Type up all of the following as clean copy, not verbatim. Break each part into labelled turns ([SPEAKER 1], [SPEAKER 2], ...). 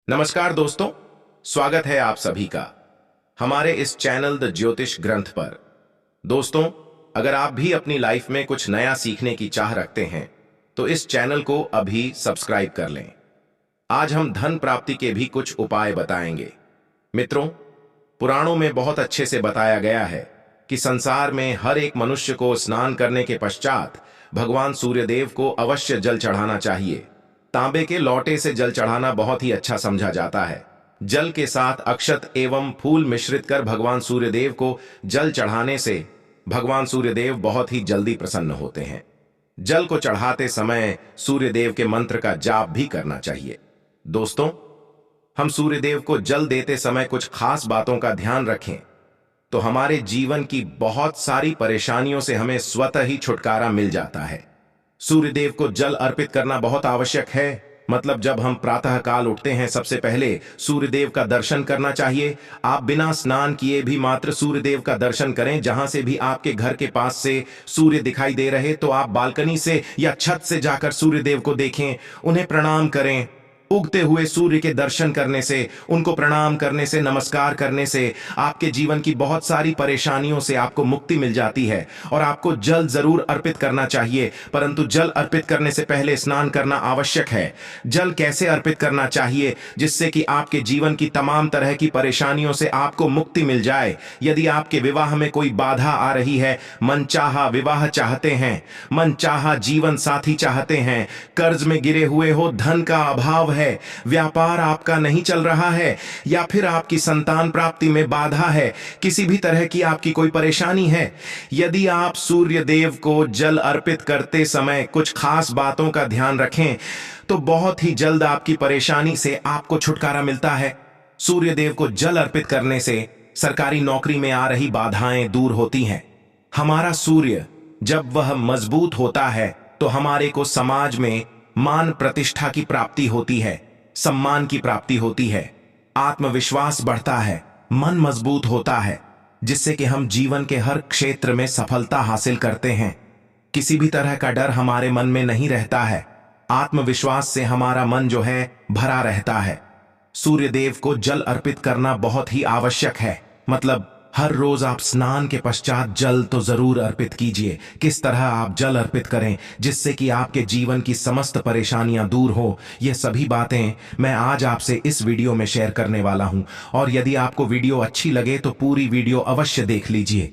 [SPEAKER 1] नमस्कार दोस्तों, स्वागत है आप सभी का हमारे इस चैनल द ज्योतिष ग्रंथ पर। दोस्तों, अगर आप भी अपनी लाइफ में कुछ नया सीखने की चाह रखते हैं तो इस चैनल को अभी सब्सक्राइब कर लें। आज हम धन प्राप्ति के भी कुछ उपाय बताएंगे। मित्रों, पुराणों में बहुत अच्छे से बताया गया है कि संसार में हर एक मनुष्य को स्नान करने के पश्चात भगवान सूर्यदेव को अवश्य जल चढ़ाना चाहिए। तांबे के लोटे से जल चढ़ाना बहुत ही अच्छा समझा जाता है। जल के साथ अक्षत एवं फूल मिश्रित कर भगवान सूर्यदेव को जल चढ़ाने से भगवान सूर्यदेव बहुत ही जल्दी प्रसन्न होते हैं। जल को चढ़ाते समय सूर्यदेव के मंत्र का जाप भी करना चाहिए। दोस्तों, हम सूर्यदेव को जल देते समय कुछ खास बातों का ध्यान रखें तो हमारे जीवन की बहुत सारी परेशानियों से हमें स्वतः ही छुटकारा मिल जाता है। सूर्यदेव को जल अर्पित करना बहुत आवश्यक है। मतलब जब हम प्रातः काल उठते हैं, सबसे पहले सूर्यदेव का दर्शन करना चाहिए। आप बिना स्नान किए भी मात्र सूर्यदेव का दर्शन करें। जहां से भी आपके घर के पास से सूर्य दिखाई दे रहे तो आप बालकनी से या छत से जाकर सूर्यदेव को देखें, उन्हें प्रणाम करें। उगते हुए सूर्य के दर्शन करने से, उनको प्रणाम करने से, नमस्कार करने से आपके जीवन की बहुत सारी परेशानियों से आपको मुक्ति मिल जाती है। और आपको जल जरूर अर्पित करना चाहिए, परंतु जल अर्पित करने से पहले स्नान करना आवश्यक है। जल कैसे अर्पित करना चाहिए जिससे कि आपके जीवन की तमाम तरह की परेशानियों से आपको मुक्ति मिल जाए। यदि आपके विवाह में कोई बाधा आ रही है, मनचाहा विवाह चाहते हैं, मनचाहा जीवन साथी चाहते हैं, कर्ज में गिरे हुए हो, धन का अभाव है, व्यापार आपका नहीं चल रहा है, या फिर आपकी संतान प्राप्ति में बाधा है, किसी भी तरह की आपकी कोई परेशानी है, यदि आप सूर्य देव को जल अर्पित करते समय कुछ खास बातों का ध्यान रखें तो बहुत ही जल्द आपकी परेशानी से आपको छुटकारा मिलता है। सूर्य देव को जल अर्पित करने से सरकारी नौकरी में आ रही बाधाएं दूर होती हैं। हमारा सूर्य जब वह मजबूत होता है तो हमारे को समाज में मान प्रतिष्ठा की प्राप्ति होती है, सम्मान की प्राप्ति होती है, आत्मविश्वास बढ़ता है, मन मजबूत होता है, जिससे कि हम जीवन के हर क्षेत्र में सफलता हासिल करते हैं। किसी भी तरह का डर हमारे मन में नहीं रहता है। आत्मविश्वास से हमारा मन जो है भरा रहता है। सूर्यदेव को जल अर्पित करना बहुत ही आवश्यक है। मतलब हर रोज आप स्नान के पश्चात जल तो जरूर अर्पित कीजिए। किस तरह आप जल अर्पित करें जिससे कि आपके जीवन की समस्त परेशानियां दूर हो, ये सभी बातें मैं आज आपसे इस वीडियो में शेयर करने वाला हूं। और यदि आपको वीडियो अच्छी लगे तो पूरी वीडियो अवश्य देख लीजिए।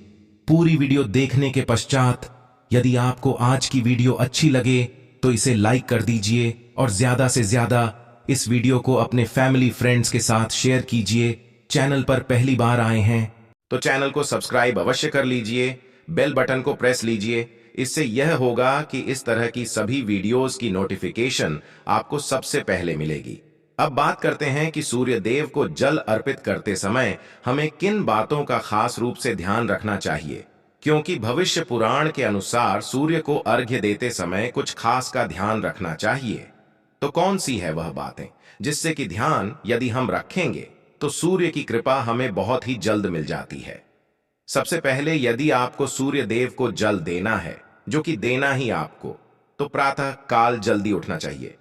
[SPEAKER 1] पूरी वीडियो देखने के पश्चात यदि आपको आज की वीडियो अच्छी लगे तो इसे लाइक कर दीजिए और ज्यादा से ज्यादा इस वीडियो को अपने फैमिली फ्रेंड्स के साथ शेयर कीजिए। चैनल पर पहली बार आए हैं तो चैनल को सब्सक्राइब अवश्य कर लीजिए, बेल बटन को प्रेस लीजिए। इससे यह होगा कि इस तरह की सभी वीडियोस की नोटिफिकेशन आपको सबसे पहले मिलेगी। अब बात करते हैं कि सूर्य देव को जल अर्पित करते समय हमें किन बातों का खास रूप से ध्यान रखना चाहिए, क्योंकि भविष्य पुराण के अनुसार सूर्य को अर्घ्य देते समय कुछ खास का ध्यान रखना चाहिए। तो कौन सी है वह बातें जिससे कि ध्यान यदि हम रखेंगे तो सूर्य की कृपा हमें बहुत ही जल्द मिल जाती है। सबसे पहले यदि आपको सूर्य देव को जल देना है, जो कि देना ही आपको, तो प्रातः काल जल्दी उठना चाहिए।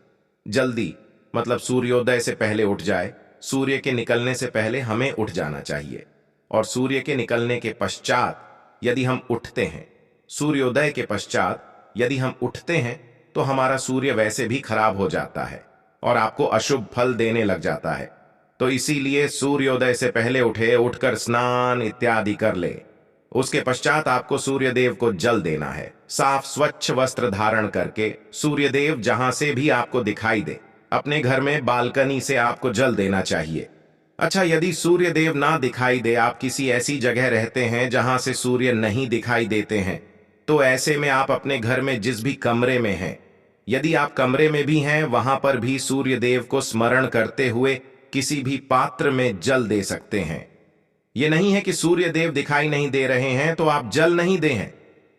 [SPEAKER 1] जल्दी मतलब सूर्योदय से पहले उठ जाए। सूर्य के निकलने से पहले हमें उठ जाना चाहिए। और सूर्य के निकलने के पश्चात यदि हम उठते हैं, सूर्योदय के पश्चात यदि हम उठते हैं तो हमारा सूर्य वैसे भी खराब हो जाता है और आपको अशुभ फल देने लग जाता है। तो इसीलिए सूर्योदय से पहले उठे, उठकर स्नान इत्यादि कर ले। उसके पश्चात आपको सूर्यदेव को जल देना है। साफ स्वच्छ वस्त्र धारण करके सूर्यदेव जहां से भी आपको दिखाई दे, अपने घर में बालकनी से आपको जल देना चाहिए। अच्छा, यदि सूर्यदेव ना दिखाई दे, आप किसी ऐसी जगह रहते हैं जहां से सूर्य नहीं दिखाई देते हैं, तो ऐसे में आप अपने घर में जिस भी कमरे में हैं, यदि आप कमरे में भी हैं, वहां पर भी सूर्यदेव को स्मरण करते हुए किसी भी पात्र में जल दे सकते हैं। यह नहीं है कि सूर्य देव दिखाई नहीं दे रहे हैं तो आप जल नहीं दे हैं।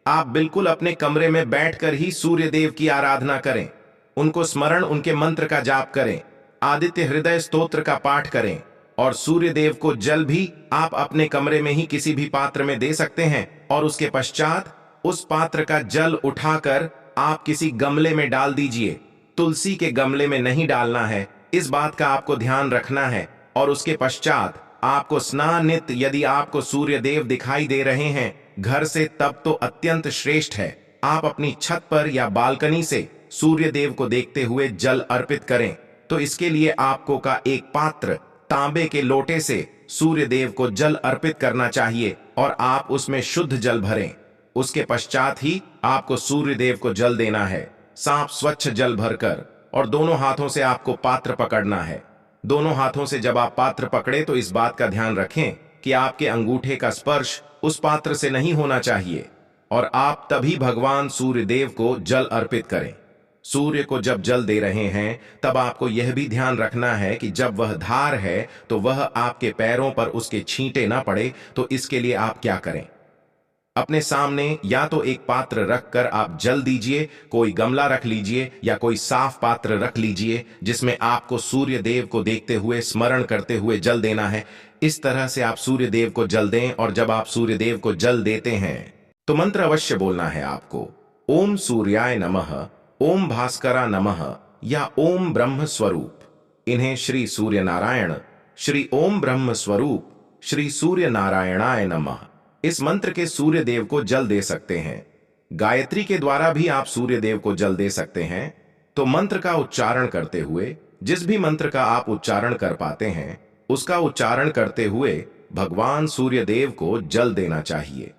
[SPEAKER 1] आप बिल्कुल अपने कमरे में बैठकर ही सूर्य देव की आराधना करें, उनको स्मरण, उनके मंत्र का जाप करें, आदित्य हृदय स्तोत्र का पाठ करें। और सूर्य देव को जल भी आप अपने कमरे में ही किसी भी पात्र में दे सकते हैं। और उसके पश्चात उस पात्र का जल उठाकर आप किसी गमले में डाल दीजिए। तुलसी के गमले में नहीं डालना है, इस बात का आपको ध्यान रखना है। और उसके पश्चात आपको स्नान नित्य, यदि आपको सूर्य देव दिखाई दे रहे हैं घर से, तब तो अत्यंत श्रेष्ठ है। आप अपनी छत पर या बालकनी से सूर्य देव को देखते हुए जल अर्पित करें। तो इसके लिए आपको का एक पात्र तांबे के लोटे से सूर्य देव को जल अर्पित करना चाहिए और आप उसमें शुद्ध जल भरें। उसके पश्चात ही आपको सूर्य देव को जल देना है, साफ स्वच्छ जल भरकर, और दोनों हाथों से आपको पात्र पकड़ना है। दोनों हाथों से जब आप पात्र पकड़े तो इस बात का ध्यान रखें कि आपके अंगूठे का स्पर्श उस पात्र से नहीं होना चाहिए, और आप तभी भगवान सूर्य देव को जल अर्पित करें। सूर्य को जब जल दे रहे हैं तब आपको यह भी ध्यान रखना है कि जब वह धार है तो वह आपके पैरों पर उसके छींटे ना पड़े। तो इसके लिए आप क्या करें, अपने सामने या तो एक पात्र रखकर आप जल दीजिए, कोई गमला रख लीजिए या कोई साफ पात्र रख लीजिए जिसमें आपको सूर्य देव को देखते हुए स्मरण करते हुए जल देना है। इस तरह से आप सूर्य देव को जल दें, और जब आप सूर्य देव को जल देते हैं तो मंत्र अवश्य बोलना है आपको, ओम सूर्याय नमः, ओम भास्करा नमः या ओम ब्रह्म स्वरूप। इन्हें श्री सूर्य नारायण, श्री ओम ब्रह्म स्वरूप, श्री सूर्य नारायणाय नमः, इस मंत्र के सूर्य देव को जल दे सकते हैं। गायत्री के द्वारा भी आप सूर्य देव को जल दे सकते हैं। तो मंत्र का उच्चारण करते हुए, जिस भी मंत्र का आप उच्चारण कर पाते हैं उसका उच्चारण करते हुए भगवान सूर्य देव को जल देना चाहिए।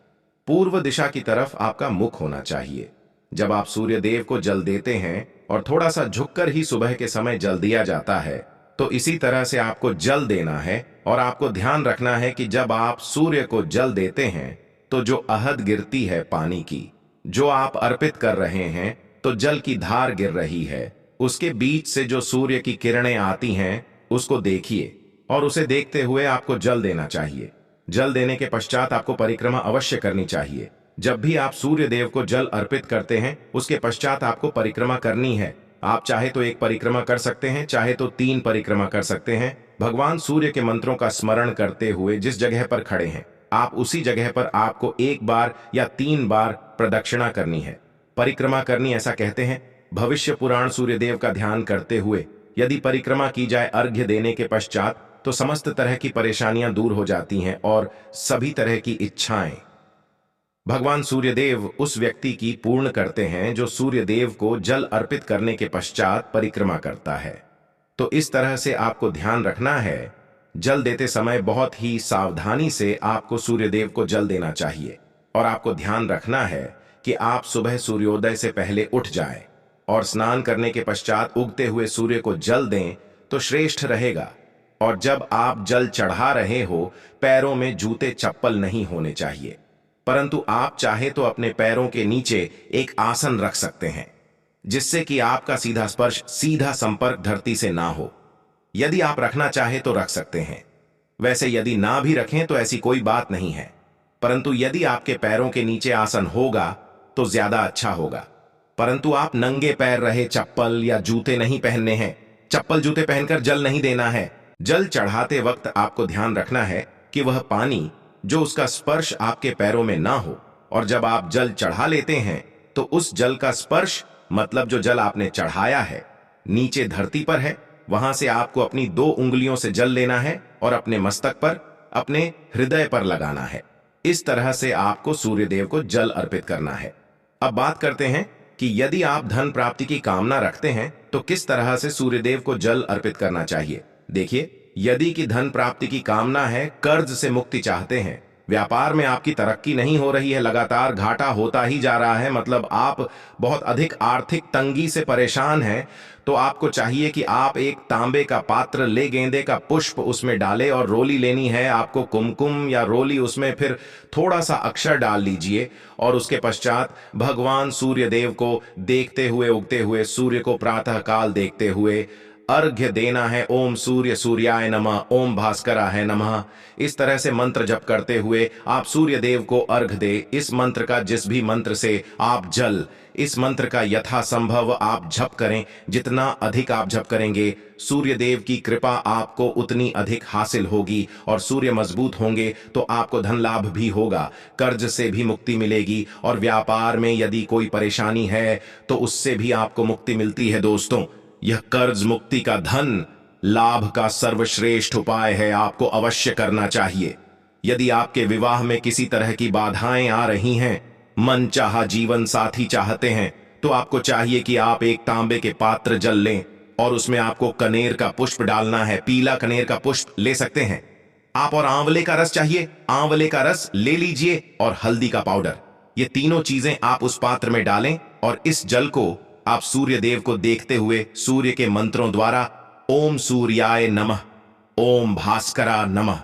[SPEAKER 1] पूर्व दिशा की तरफ आपका मुख होना चाहिए। जब आप सूर्य देव को जल देते हैं, और थोड़ा सा झुककर ही सुबह के समय जल दिया जाता है, तो इसी तरह से आपको जल देना है। और आपको ध्यान रखना है कि जब आप सूर्य को जल देते हैं तो जो अहद गिरती है पानी की, जो आप अर्पित कर रहे हैं, तो जल की धार गिर रही है, उसके बीच से जो सूर्य की किरणें आती हैं उसको देखिए, और उसे देखते हुए आपको जल देना चाहिए। जल देने के पश्चात आपको परिक्रमा अवश्य करनी चाहिए। जब भी आप सूर्य देव को जल अर्पित करते हैं उसके पश्चात आपको परिक्रमा करनी है। आप चाहे तो एक परिक्रमा कर सकते हैं, चाहे तो 3 परिक्रमा कर सकते हैं। भगवान सूर्य के मंत्रों का स्मरण करते हुए जिस जगह पर खड़े हैं आप उसी जगह पर आपको 1 बार या 3 बार प्रदक्षिणा करनी है, परिक्रमा करनी, ऐसा कहते हैं। भविष्य पुराण सूर्य देव का ध्यान करते हुए यदि परिक्रमा की जाए अर्घ्य देने के पश्चात, तो समस्त तरह की परेशानियां दूर हो जाती हैं और सभी तरह की इच्छाएं भगवान सूर्यदेव उस व्यक्ति की पूर्ण करते हैं जो सूर्यदेव को जल अर्पित करने के पश्चात परिक्रमा करता है। तो इस तरह से आपको ध्यान रखना है, जल देते समय बहुत ही सावधानी से आपको सूर्यदेव को जल देना चाहिए। और आपको ध्यान रखना है कि आप सुबह सूर्योदय से पहले उठ जाएं और स्नान करने के पश्चात उगते हुए सूर्य को जल दें तो श्रेष्ठ रहेगा। और जब आप जल चढ़ा रहे हो, पैरों में जूते चप्पल नहीं होने चाहिए, परंतु आप चाहे तो अपने पैरों के नीचे एक आसन रख सकते हैं जिससे कि आपका सीधा स्पर्श, सीधा संपर्क धरती से ना हो। यदि आप रखना चाहे तो रख सकते हैं, वैसे यदि ना भी रखें तो ऐसी कोई बात नहीं है, परंतु यदि आपके पैरों के नीचे आसन होगा तो ज्यादा अच्छा होगा। परंतु आप नंगे पैर रहे, चप्पल या जूते नहीं पहनने हैं, चप्पल जूते पहनकर जल नहीं देना है। जल चढ़ाते वक्त आपको ध्यान रखना है कि वह पानी जो उसका स्पर्श आपके पैरों में ना हो, और जब आप जल चढ़ा लेते हैं तो उस जल का स्पर्श, मतलब जो जल आपने चढ़ाया है नीचे धरती पर है, वहां से आपको अपनी 2 उंगलियों से जल लेना है और अपने मस्तक पर, अपने हृदय पर लगाना है। इस तरह से आपको सूर्यदेव को जल अर्पित करना है। अब बात करते हैं कि यदि आप धन प्राप्ति की कामना रखते हैं तो किस तरह से सूर्यदेव को जल अर्पित करना चाहिए। देखिए, यदि कि धन प्राप्ति की कामना है, कर्ज से मुक्ति चाहते हैं, व्यापार में आपकी तरक्की नहीं हो रही है, लगातार घाटा होता ही जा रहा है, मतलब आप बहुत अधिक आर्थिक तंगी से परेशान हैं, तो आपको चाहिए कि आप एक तांबे का पात्र ले, गेंदे का पुष्प उसमें डालें और रोली लेनी है आपको, कुमकुम या रोली, उसमें फिर थोड़ा सा अक्षर डाल लीजिए और उसके पश्चात भगवान सूर्यदेव को देखते हुए, उगते हुए सूर्य को प्रातः काल देखते हुए अर्घ्य देना है। ओम सूर्य सूर्याय नमः, ओम भास्कराय नमः। इस तरह से मंत्र जप करते हुए आप सूर्य देव को अर्घ दे। इस मंत्र का, जिस भी मंत्र से आप जल, इस मंत्र का यथासंभव आप जप करें। जितना अधिक आप जप करेंगे, सूर्य देव की कृपा आपको उतनी अधिक हासिल होगी, और सूर्य मजबूत होंगे तो आपको धन लाभ भी होगा, कर्ज से भी मुक्ति मिलेगी, और व्यापार में यदि कोई परेशानी है तो उससे भी आपको मुक्ति मिलती है। दोस्तों, यह कर्ज मुक्ति का धन लाभ का सर्वश्रेष्ठ उपाय है, आपको अवश्य करना चाहिए। यदि आपके विवाह में किसी तरह की बाधाएं आ रही हैं, मनचाहा जीवन साथी चाहते हैं, तो आपको चाहिए कि आप एक तांबे के पात्र जल लें और उसमें आपको कनेर का पुष्प डालना है। पीला कनेर का पुष्प ले सकते हैं आप, और आंवले का रस चाहिए, आंवले का रस ले लीजिए, और हल्दी का पाउडर। ये तीनों चीजें आप उस पात्र में डालें और इस जल को आप सूर्य देव को देखते हुए सूर्य के मंत्रों द्वारा ओम सूर्याय नमः, ओम भास्करा नमः,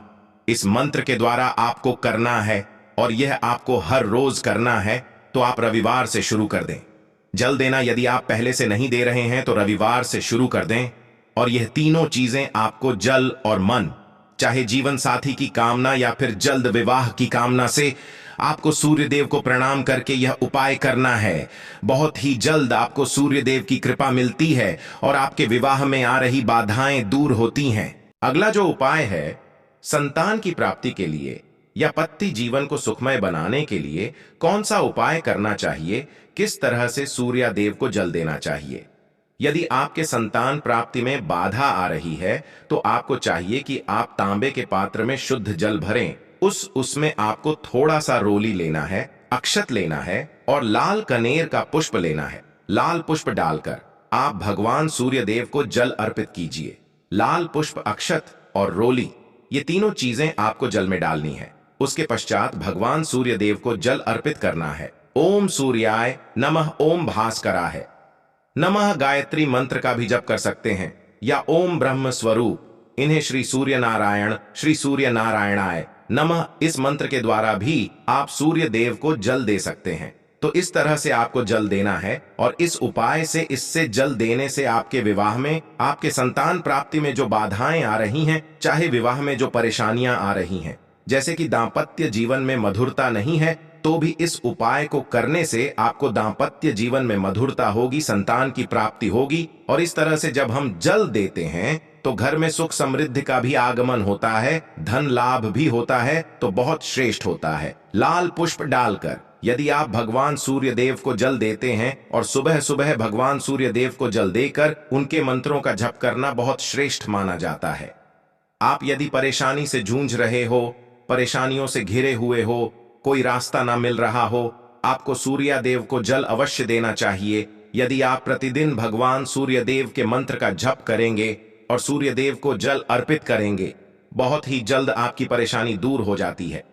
[SPEAKER 1] इस मंत्र के द्वारा आपको करना है, और यह आपको हर रोज करना है। तो आप रविवार से शुरू कर दें। जल देना यदि आप पहले से नहीं दे रहे हैं तो रविवार से शुरू कर दें। और यह तीनों चीजें आपको जल और मन, चाहे जीवन साथी की कामना या फिर जल्द विवाह की कामना से, आपको सूर्य देव को प्रणाम करके यह उपाय करना है। बहुत ही जल्द आपको सूर्य देव की कृपा मिलती है और आपके विवाह में आ रही बाधाएं दूर होती हैं। अगला जो उपाय है, संतान की प्राप्ति के लिए या पति जीवन को सुखमय बनाने के लिए कौन सा उपाय करना चाहिए, किस तरह से सूर्य देव को जल देना चाहिए। यदि आपके संतान प्राप्ति में बाधा आ रही है तो आपको चाहिए कि आप तांबे के पात्र में शुद्ध जल भरें। उसमें आपको थोड़ा सा रोली लेना है, अक्षत लेना है और लाल कनेर का पुष्प लेना है। लाल पुष्प डालकर आप भगवान सूर्य देव को जल अर्पित कीजिए। लाल पुष्प, अक्षत और रोली, ये तीनों चीजें आपको जल में डालनी है। उसके पश्चात भगवान सूर्य देव को जल अर्पित करना है। ओम सूर्याय नमः, ओम भास्कराय नमः गायत्री मंत्र का भी जप कर सकते हैं, या ओम ब्रह्म स्वरूप, इन्हें श्री सूर्य नारायणाय नमः, इस मंत्र के द्वारा भी आप सूर्य देव को जल दे सकते हैं। तो इस तरह से आपको जल देना है, और इस उपाय से, इससे जल देने से आपके विवाह में, आपके संतान प्राप्ति में जो बाधाएं आ रही हैं, चाहे विवाह में जो परेशानियां आ रही हैं, जैसे कि दांपत्य जीवन में मधुरता नहीं है, तो भी इस उपाय को करने से आपको दांपत्य जीवन में मधुरता होगी, संतान की प्राप्ति होगी। और इस तरह से जब हम जल देते हैं तो घर में सुख समृद्धि का भी आगमन होता है, धन लाभ भी होता है, तो बहुत श्रेष्ठ होता है। लाल पुष्प डालकर यदि आप भगवान सूर्य देव को जल देते हैं और सुबह सुबह भगवान सूर्य देव को जल देकर उनके मंत्रों का जप करना बहुत श्रेष्ठ माना जाता है। आप यदि परेशानी से जूझ रहे हो, परेशानियों से घिरे हुए हो, कोई रास्ता ना मिल रहा हो, आपको सूर्य देव को जल अवश्य देना चाहिए। यदि आप प्रतिदिन भगवान सूर्य देव के मंत्र का जप करेंगे और सूर्य देव को जल अर्पित करेंगे, बहुत ही जल्द आपकी परेशानी दूर हो जाती है।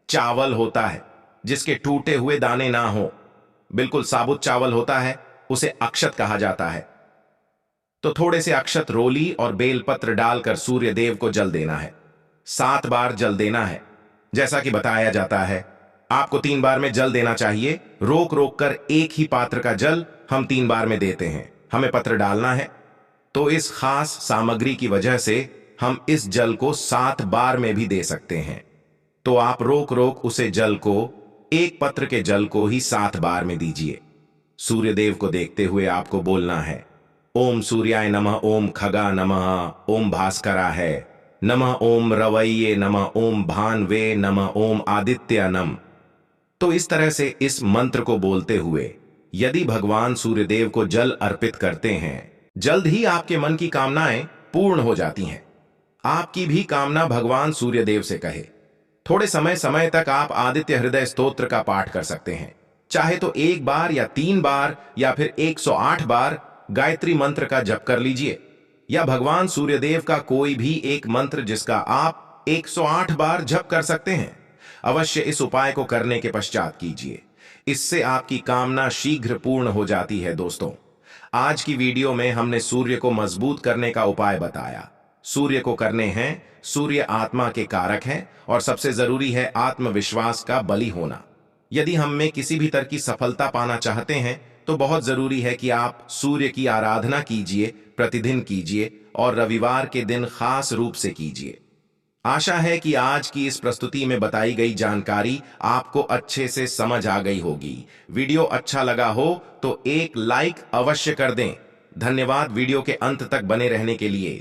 [SPEAKER 1] चावल होता है जिसके टूटे हुए दाने ना हो, बिल्कुल साबुत चावल होता है, उसे अक्षत कहा जाता है। तो थोड़े से अक्षत, रोली और बेलपत्र डालकर सूर्य देव को जल देना है। 7 बार जल देना है। जैसा कि बताया जाता है, आपको 3 बार में जल देना चाहिए। रोक रोक कर एक ही पात्र का जल हम 3 बार में देते हैं। हमें पत्र डालना है, तो इस खास सामग्री की वजह से हम इस जल को 7 बार में भी दे सकते हैं। तो आप रोक रोक उसे जल को, एक पत्र के जल को ही 7 बार में दीजिए। सूर्य देव को देखते हुए आपको बोलना है, ओम सूर्याय नमः, ओम खगा नमः, ओम भास्कराय नमः, ओम रवैये नमः, ओम भानवे नमः, ओम आदित्य नमः। तो इस तरह से इस मंत्र को बोलते हुए यदि भगवान सूर्यदेव को जल अर्पित करते हैं, जल्द ही आपके मन की कामनाएं पूर्ण हो जाती हैं। आपकी भी कामना भगवान सूर्यदेव से कहे। थोड़े समय समय तक आप आदित्य हृदय स्तोत्र का पाठ कर सकते हैं। चाहे तो 1 बार या 3 बार या फिर 108 बार गायत्री मंत्र का जप कर लीजिए, या भगवान सूर्यदेव का कोई भी एक मंत्र जिसका आप 108 बार जप कर सकते हैं। अवश्य इस उपाय को करने के पश्चात कीजिए, इससे आपकी कामना शीघ्र पूर्ण हो जाती है। दोस्तों, आज की वीडियो में हमने सूर्य को मजबूत करने का उपाय बताया। सूर्य को करने हैं, सूर्य आत्मा के कारक हैं और सबसे जरूरी है आत्मविश्वास का बली होना। यदि हम में किसी भी तरह की सफलता पाना चाहते हैं तो बहुत जरूरी है कि आप सूर्य की आराधना कीजिए, प्रतिदिन कीजिए और रविवार के दिन खास रूप से कीजिए। आशा है कि आज की इस प्रस्तुति में बताई गई जानकारी आपको अच्छे से समझ आ गई होगी। वीडियो अच्छा लगा हो तो एक लाइक अवश्य कर दें। धन्यवाद वीडियो के अंत तक बने रहने के लिए।